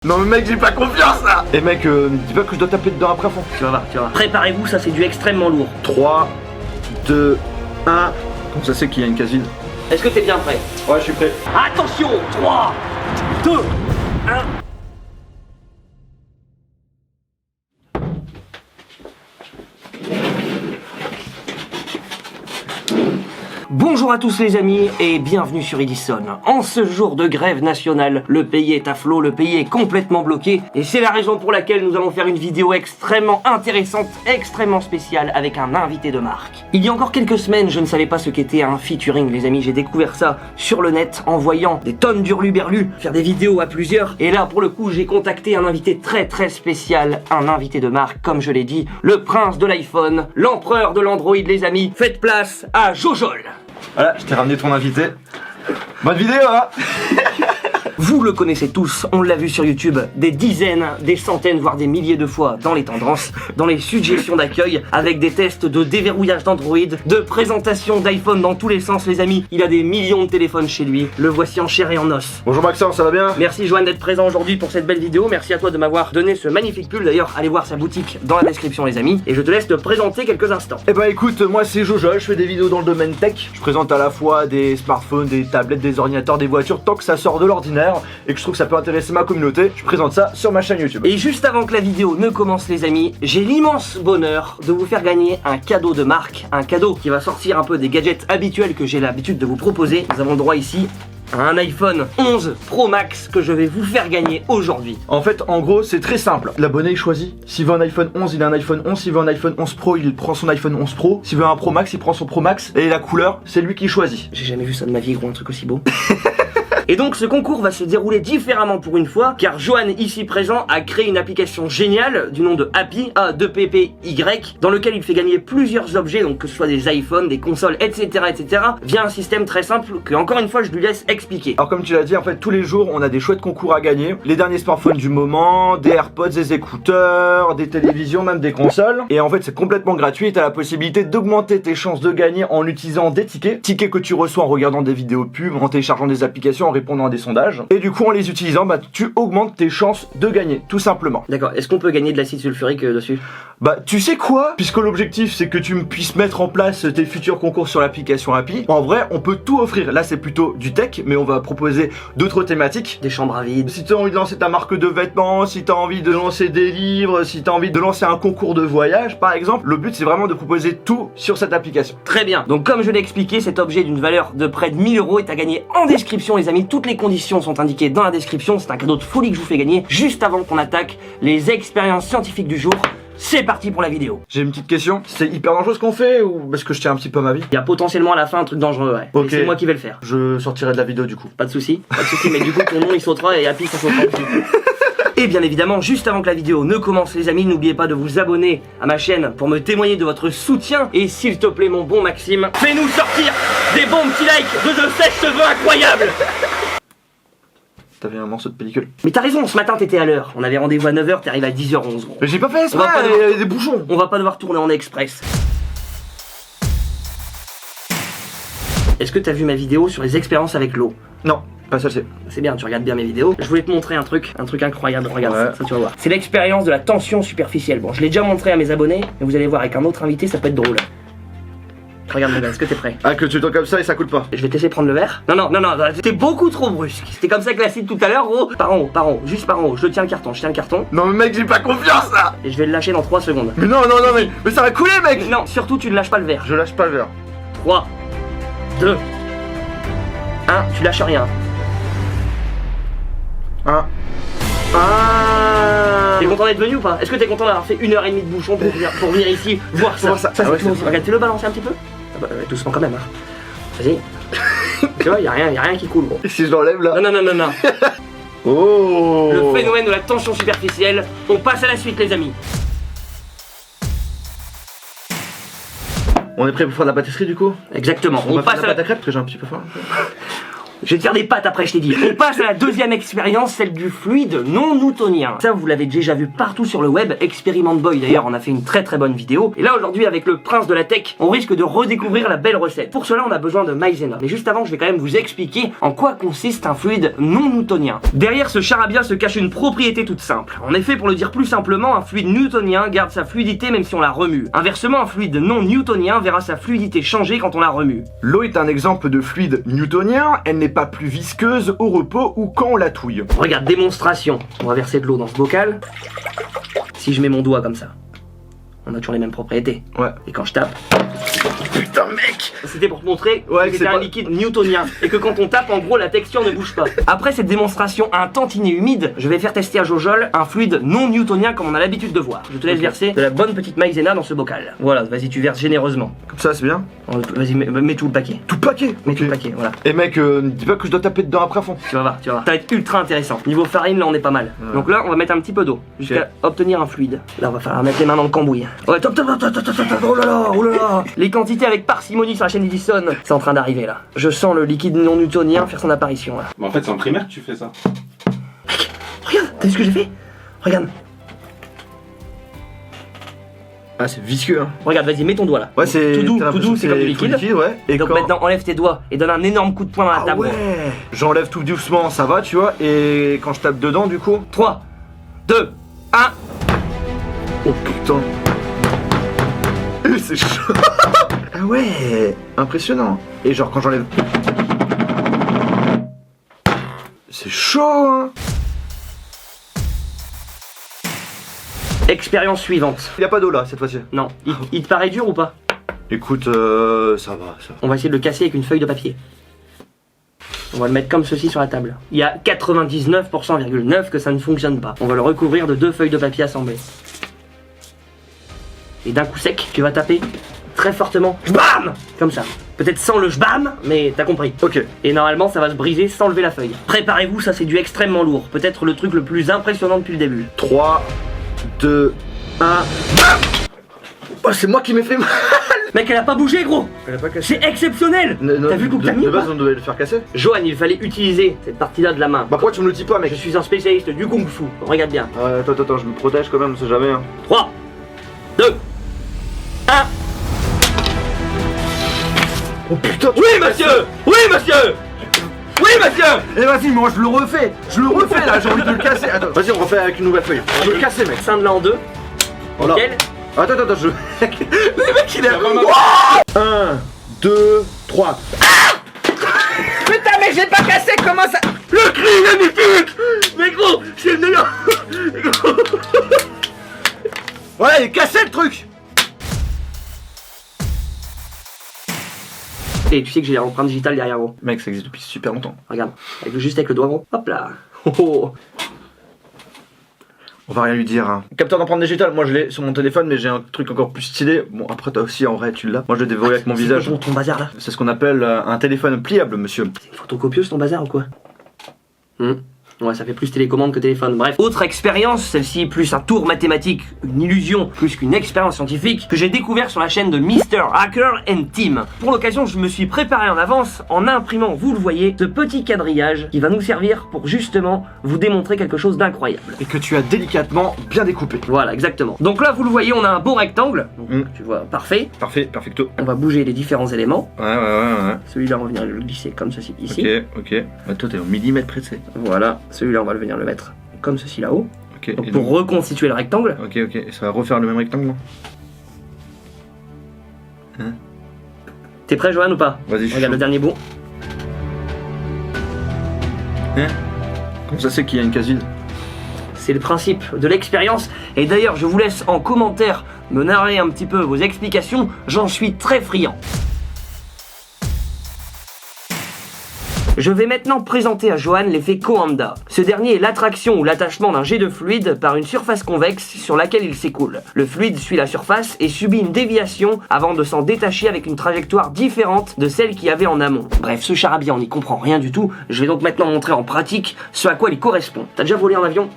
Non mais mec, j'ai pas confiance là. Et mec, dis pas que je dois taper dedans après fond. Tu vas voir, tu vas voir. Préparez-vous, ça c'est du extrêmement lourd. 3, 2, 1. Comme ça c'est qu'il y a une casine. Est-ce que t'es bien prêt? Ouais, je suis prêt. Attention, 3, 2, 1. Bonjour à tous les amis et bienvenue sur Edison. En ce jour de grève nationale, le pays est à flot, le pays est complètement bloqué et c'est la raison pour laquelle nous allons faire une vidéo extrêmement intéressante, extrêmement spéciale avec un invité de marque. Il y a encore quelques semaines, je ne savais pas ce qu'était un featuring les amis, j'ai découvert ça sur le net en voyant des tonnes d'hurluberlus faire des vidéos à plusieurs et là pour le coup j'ai contacté un invité très spécial, un invité de marque comme je l'ai dit, le prince de l'iPhone, l'empereur de l'Android les amis, faites place à Jojol. Voilà, je t'ai ramené ton invité. Bonne vidéo hein. Vous le connaissez tous, on l'a vu sur YouTube des dizaines, des centaines, voire des milliers de fois dans les tendances, dans les suggestions d'accueil, avec des tests de déverrouillage d'Android, de présentation d'iPhone dans tous les sens les amis. Il a des millions de téléphones chez lui, le voici en chair et en os. Bonjour Maxence, ça va bien? Merci Joanne d'être présent aujourd'hui pour cette belle vidéo, merci à toi de m'avoir donné ce magnifique pull. D'ailleurs, allez voir sa boutique dans la description les amis, et je te laisse te présenter quelques instants. Eh bah écoute, moi c'est Jojo, je fais des vidéos dans le domaine tech. Je présente à la fois des smartphones, des tablettes, des ordinateurs, des voitures, tant que ça sort de l'ordinaire et que je trouve que ça peut intéresser ma communauté, je présente ça sur ma chaîne YouTube. Et juste avant que la vidéo ne commence les amis, j'ai l'immense bonheur de vous faire gagner un cadeau de marque, un cadeau qui va sortir un peu des gadgets habituels que j'ai l'habitude de vous proposer. Nous avons le droit ici à un iPhone 11 Pro Max que je vais vous faire gagner aujourd'hui. En fait, en gros, c'est très simple. L'abonné il choisit. S'il veut un iPhone 11, il a un iPhone 11. S'il veut un iPhone 11 Pro, il prend son iPhone 11 Pro. S'il veut un Pro Max, il prend son Pro Max. Et la couleur, c'est lui qui choisit. J'ai jamais vu ça de ma vie gros, un truc aussi beau. Et donc ce concours va se dérouler différemment pour une fois, car Johan ici présent a créé une application géniale du nom de Happy, A2PPY, dans lequel il fait gagner plusieurs objets, donc que ce soit des iPhones, des consoles, etc. via un système très simple que encore une fois je lui laisse expliquer. Alors comme tu l'as dit, en fait tous les jours on a des chouettes concours à gagner. Les derniers smartphones du moment, des AirPods, des écouteurs, des télévisions, même des consoles. Et en fait c'est complètement gratuit et t'as la possibilité d'augmenter tes chances de gagner en utilisant des tickets. Tickets que tu reçois en regardant des vidéos pubs, en téléchargeant des applications, en répondant à des sondages. Et du coup en les utilisant, bah tu augmentes tes chances de gagner, tout simplement. D'accord, est-ce qu'on peut gagner de l'acide sulfurique dessus? Bah tu sais quoi? Puisque l'objectif c'est que tu puisses mettre en place tes futurs concours sur l'application Happy, en vrai on peut tout offrir. Là c'est plutôt du tech, mais on va proposer d'autres thématiques. Des chambres à vide. Si tu as envie de lancer ta marque de vêtements, si tu as envie de lancer des livres, si tu as envie de lancer un concours de voyage par exemple, le but c'est vraiment de proposer tout sur cette application. Très bien, donc comme je l'ai expliqué, cet objet d'une valeur de près de 1000 € est à gagner en description les amis. Toutes les conditions sont indiquées dans la description, c'est un cadeau de folie que je vous fais gagner juste avant qu'on attaque les expériences scientifiques du jour. C'est parti pour la vidéo. J'ai une petite question, c'est hyper dangereux ce qu'on fait ou parce que je tiens un petit peu à ma vie? Il y a potentiellement à la fin un truc dangereux, ouais. Ok. Et c'est moi qui vais le faire. Je sortirai de la vidéo du coup. Pas de soucis, mais du coup ton nom il sautera et Happy ça sautera aussi. Et bien évidemment, juste avant que la vidéo ne commence les amis, n'oubliez pas de vous abonner à ma chaîne pour me témoigner de votre soutien. Et s'il te plaît mon bon Maxime, fais-nous sortir des bons petits likes de sèche-cheveux incroyables. T'avais un morceau de pellicule. Mais t'as raison, ce matin t'étais à l'heure. On avait rendez-vous à 9h, t'es arrivé à 10h11 gros. Mais j'ai pas fait exprès, il y a des bouchons. On va pas devoir tourner en express. Est-ce que t'as vu ma vidéo sur les expériences avec l'eau? Non, pas celle-ci. C'est bien, tu regardes bien mes vidéos. Je voulais te montrer un truc incroyable, regarde ouais. ça tu vas voir. C'est l'expérience de la tension superficielle. Bon, je l'ai déjà montré à mes abonnés, mais vous allez voir avec un autre invité, ça peut être drôle. Regarde mon gars, est-ce que t'es prêt? Ah, que tu le toques comme ça et ça coule pas. Je vais te laisser prendre le verre. Non, c'était beaucoup trop brusque. C'était comme ça que l'acide tout à l'heure, gros. Par en haut, juste par en haut. Je tiens le carton, Non mais mec, j'ai pas confiance là. Et je vais le lâcher dans 3 secondes. Mais non, mais ça va couler mec. Non, surtout tu ne lâches pas le verre. Je lâche pas le verre. 3, 2, 1, tu lâches rien. 1. Ah. T'es content d'être venu ou pas? Est-ce que t'es content d'avoir fait 1h30 de bouchon pour venir ici voir ça? Ça, c'est ouais, tout. Regarde, tu le balancer un petit peu? Ah bah, doucement quand même, hein. Vas-y. Tu vois, y'a rien qui coule, gros. Et si je l'enlève là? Non. Oh. Le phénomène de la tension superficielle. On passe à la suite, les amis. On est prêt pour faire de la pâtisserie du coup? Exactement. On On va faire passe de à la pâte la... à crêpes parce que j'ai un petit peu faim. Je vais te faire des pattes après, je t'ai dit. On passe à la deuxième expérience, celle du fluide non newtonien. Ça, vous l'avez déjà vu partout sur le web. Experiment Boy, d'ailleurs, on a fait une très bonne vidéo. Et là, aujourd'hui, avec le prince de la tech, on risque de redécouvrir la belle recette. Pour cela, on a besoin de maïzena. Mais juste avant, je vais quand même vous expliquer en quoi consiste un fluide non newtonien. Derrière ce charabia se cache une propriété toute simple. En effet, pour le dire plus simplement, un fluide newtonien garde sa fluidité même si on la remue. Inversement, un fluide non newtonien verra sa fluidité changer quand on la remue. L'eau est un exemple de fluide newtonien, elle n'est pas plus visqueuse au repos ou quand on la touille. Regarde, démonstration. On va verser de l'eau dans ce bocal. Si je mets mon doigt comme ça, on a toujours les mêmes propriétés. Ouais. Et quand je tape... Putain mec! C'était pour te montrer Ouais, que c'était un liquide newtonien et que quand on tape, en gros, la texture ne bouge pas. Après cette démonstration un tantinet humide, je vais faire tester à Jojol un fluide non newtonien comme on a l'habitude de voir. Je te laisse verser de la bonne petite maïzena dans ce bocal. Voilà, vas-y, tu verses généreusement. Comme ça, c'est bien? Vas-y, mets tout le paquet. Tout le paquet? Mets Ok. tout le paquet, voilà. Et mec, ne dis pas que je dois taper dedans après à fond. Tu vas voir, tu vas voir. Ça va être ultra intéressant. Niveau farine, là, on est pas mal. Ouais. Donc là, on va mettre un petit peu d'eau jusqu'à obtenir un fluide. Là, on va falloir mettre les mains dans le cambouis. Ouais, top, oh là là, oh là là. Les quantités avec parcimonie sur la chaîne Edison, c'est en train d'arriver là. Je sens le liquide non newtonien faire son apparition là. Mais en fait, c'est en primaire que tu fais ça. Regarde, t'as vu ce que j'ai fait? Regarde, Ah, c'est visqueux, hein. regarde, vas-y, mets ton doigt là. Ouais, c'est. tout doux, t'as tout l'impression doux, que c'est comme du liquide. ouais. Et Donc quand... maintenant, enlève tes doigts et donne un énorme coup de poing dans la Ah table. ouais. J'enlève tout doucement, ça va, tu vois. Et quand je tape dedans, du coup. 3, 2, 1. Oh putain. C'est chaud. Ah ouais. Impressionnant. Et genre quand j'enlève. C'est chaud, hein. Expérience suivante. Il y a pas d'eau là cette fois-ci. Non, il te paraît dur ou pas? Écoute, ça va, ça va. On va essayer de le casser avec une feuille de papier. On va le mettre comme ceci sur la table. Il y a 99,9% que ça ne fonctionne pas. On va le recouvrir de 2 feuilles de papier assemblées. Et d'un coup sec, tu vas taper très fortement. Bam! Comme ça. Peut-être sans le jbam, mais t'as compris. Ok. Et normalement, ça va se briser sans lever la feuille. Préparez-vous, ça c'est du extrêmement lourd. Peut-être le truc le plus impressionnant depuis le début. 3, 2, 1. Oh, c'est moi qui m'ai fait mal. Mec, elle a pas bougé, gros! Elle a pas cassé. C'est exceptionnel! T'as vu le coup que t'as mis De ou pas? base, on devait le faire casser. Johan, il fallait utiliser cette partie-là de la main. Bah, pourquoi tu me le dis pas, Je mec? suis un spécialiste du kung fu. Regarde bien. Attends, je me protège quand même, on sait jamais. Hein. 3, 2, 1. Oh putain, Oui, monsieur! Oui, monsieur! Oui, monsieur! Eh vas-y, moi je le refais là, j'ai envie de le casser. Attends, vas-y, on refait avec une nouvelle feuille. Je veux le casser, mec. Scinde-la en deux. Voilà. Nickel. Attends, je. Le mec il est. 1, 2, 3. Putain, mais j'ai pas cassé, comment ça? Le cri il est mythique. Mais gros, c'est le meilleur! Ouais, il est cassé le truc. Et tu sais que j'ai l'empreinte digitale derrière, gros. Mec, ça existe depuis super longtemps. Regarde, juste avec le doigt, gros. Hop là. Oh, oh. On va rien lui dire. Hein. Capteur d'empreinte digitale, moi je l'ai sur mon téléphone, mais j'ai un truc encore plus stylé. Bon, après toi aussi en vrai tu l'as. Moi je l'ai dévoré avec mon C'est visage. quoi ton bazar là? C'est ce qu'on appelle un téléphone pliable, monsieur. C'est une photocopieuse ton bazar ou quoi? Ouais, ça fait plus télécommande que téléphone. Bref, autre expérience, celle-ci plus un tour mathématique, une illusion, plus qu'une expérience scientifique, que j'ai découvert sur la chaîne de Mr. Hacker and Team. Pour l'occasion, je me suis préparé en avance en imprimant, vous le voyez, ce petit quadrillage qui va nous servir pour justement vous démontrer quelque chose d'incroyable. Et que tu as délicatement bien découpé. Voilà, exactement. Donc là, vous le voyez, on a un beau rectangle. Donc, tu vois, parfait. Parfait, perfecto. On va bouger les différents éléments. Ouais. Celui-là, on va venir le glisser comme ceci ici. Ok. Bah, toi t'es au millimètre près de ça. Voilà. Celui-là, on va venir le mettre comme ceci là-haut. Ok. Donc et pour reconstituer le rectangle. Ok. Et ça va refaire le même rectangle. T'es prêt, Johan, ou pas? Vas-y, je suis Regarde chaud. le dernier bout. Comment ça c'est qu'il y a une case vide? C'est le principe de l'expérience. Et d'ailleurs, je vous laisse en commentaire me narrer un petit peu vos explications. J'en suis très friand. Je vais maintenant présenter à Johan l'effet Coanda. Ce dernier est l'attraction ou l'attachement d'un jet de fluide par une surface convexe sur laquelle il s'écoule. Le fluide suit la surface et subit une déviation avant de s'en détacher avec une trajectoire différente de celle qu'il y avait en amont. Bref, ce charabia, on n'y comprend rien du tout. Je vais donc maintenant montrer en pratique ce à quoi il correspond. T'as déjà volé en avion?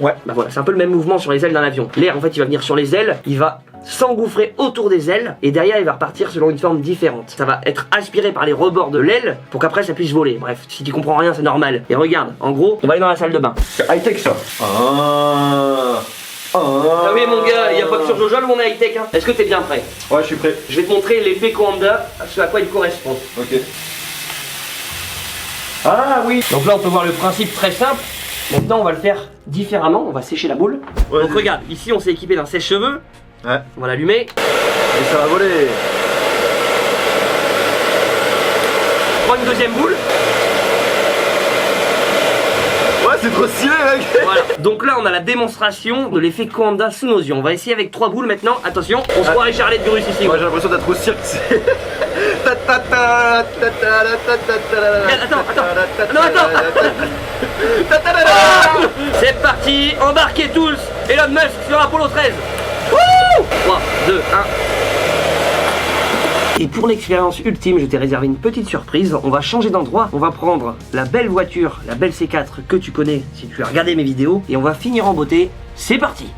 Ouais. Bah voilà, c'est un peu le même mouvement sur les ailes d'un avion. L'air, en fait, il va venir sur les ailes, il va s'engouffrer autour des ailes et derrière il va repartir selon une forme différente. Ça va être aspiré par les rebords de l'aile pour qu'après ça puisse voler. Bref, si tu comprends rien c'est normal. Et regarde, en gros, on va aller dans la salle de bain. C'est high-tech ça. Ah oui mon gars, il n'y a pas que sur Jojol où on est high-tech hein. Est-ce que t'es bien prêt? Ouais, je suis prêt. Je vais te montrer l'effet Coanda, ce à quoi il correspond. Ok. Ah oui. Donc là on peut voir le principe très simple. Maintenant on va le faire différemment, on va sécher la boule. Ouais, donc regarde, ici on s'est équipé d'un sèche-cheveux. Ouais. On va l'allumer. Et ça va voler. Prends une deuxième boule. Ouais, c'est trop stylé mec. Voilà. Donc là on a la démonstration de l'effet Coanda sous nos yeux. On va essayer avec 3 boules maintenant. Attention, on se croirait Charlotte Gurus ici. Moi j'ai l'impression d'être au cirque. Attends. Non attends. C'est parti, embarquez tous. Elon Musk sur Apollo 13. 3, 2, 1. Et pour l'expérience ultime, je t'ai réservé une petite surprise. On va changer d'endroit. On va prendre la belle voiture, la belle C4 que tu connais si tu as regardé mes vidéos. Et on va finir en beauté. C'est parti.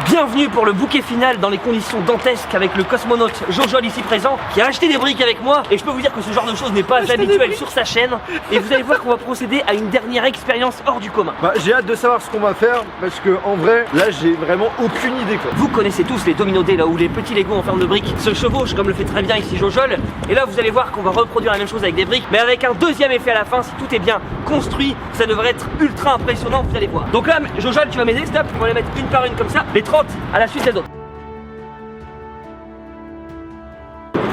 Bienvenue pour le bouquet final dans les conditions dantesques avec le cosmonaute Jojol ici présent qui a acheté des briques avec moi et je peux vous dire que ce genre de choses n'est pas habituel sur sa chaîne et vous allez voir qu'on va procéder à une dernière expérience hors du commun. Bah j'ai hâte de savoir ce qu'on va faire parce que en vrai là j'ai vraiment aucune idée quoi. Vous connaissez tous les Domino Day là où les petits Lego en forme de briques se chevauchent comme le fait très bien ici Jojol et là vous allez voir qu'on va reproduire la même chose avec des briques mais avec un deuxième effet à la fin. Si tout est bien construit ça devrait être ultra impressionnant, vous allez voir. Donc là Jojol tu vas m'aider, stop, on va les mettre une par une comme ça, les 30 à la suite des autres.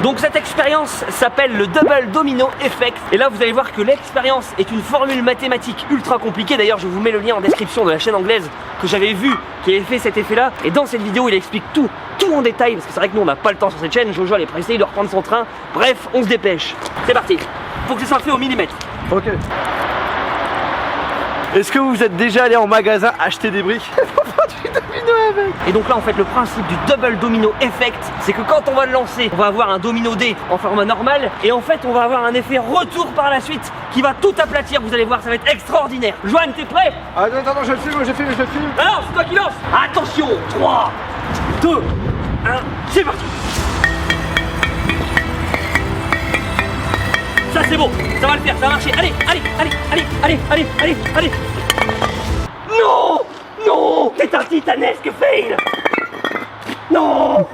Donc cette expérience s'appelle le Double Domino Effect et là vous allez voir que l'expérience est une formule mathématique ultra compliquée. D'ailleurs je vous mets le lien en description de la chaîne anglaise que j'avais vu qui avait fait cet effet là et dans cette vidéo il explique tout en détail parce que c'est vrai que nous on n'a pas le temps sur cette chaîne. Jojol est pressé, il doit reprendre son train. Bref on se dépêche, c'est parti. Faut que ça soit fait au millimètre. Ok. Est-ce que vous êtes déjà allé en magasin acheter des briques? Et donc là en fait le principe du Double Domino Effect c'est que quand on va le lancer on va avoir un domino D en format normal et en fait on va avoir un effet retour par la suite qui va tout aplatir, vous allez voir ça va être extraordinaire. Joanne t'es prêt? Attends, je le filme, je filme. Alors c'est toi qui lance. Attention, 3, 2, 1, c'est parti. Ça c'est bon, ça va le faire, ça va marcher. Allez. Non, c'est un titanesque fail. Non.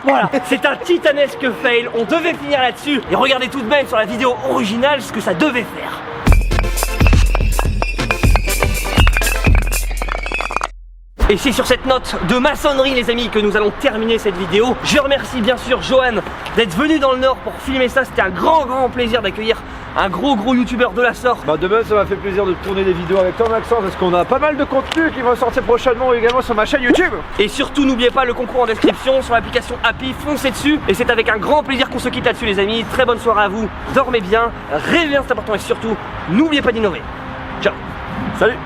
Voilà, c'est un titanesque fail. On devait finir là-dessus. Et regardez tout de même sur la vidéo originale ce que ça devait faire. Et c'est sur cette note de maçonnerie les amis que nous allons terminer cette vidéo. Je remercie bien sûr Johan d'être venu dans le Nord pour filmer ça. C'était un grand plaisir d'accueillir un gros youtubeur de la sorte. Bah demain ça m'a fait plaisir de tourner des vidéos avec toi Maxence parce qu'on a pas mal de contenu qui va sortir prochainement également sur ma chaîne YouTube. Et surtout n'oubliez pas le concours en description sur l'application Happy, foncez dessus. Et c'est avec un grand plaisir qu'on se quitte là-dessus les amis. Très bonne soirée à vous, dormez bien, rêvez bien c'est important et surtout n'oubliez pas d'innover. Ciao. Salut.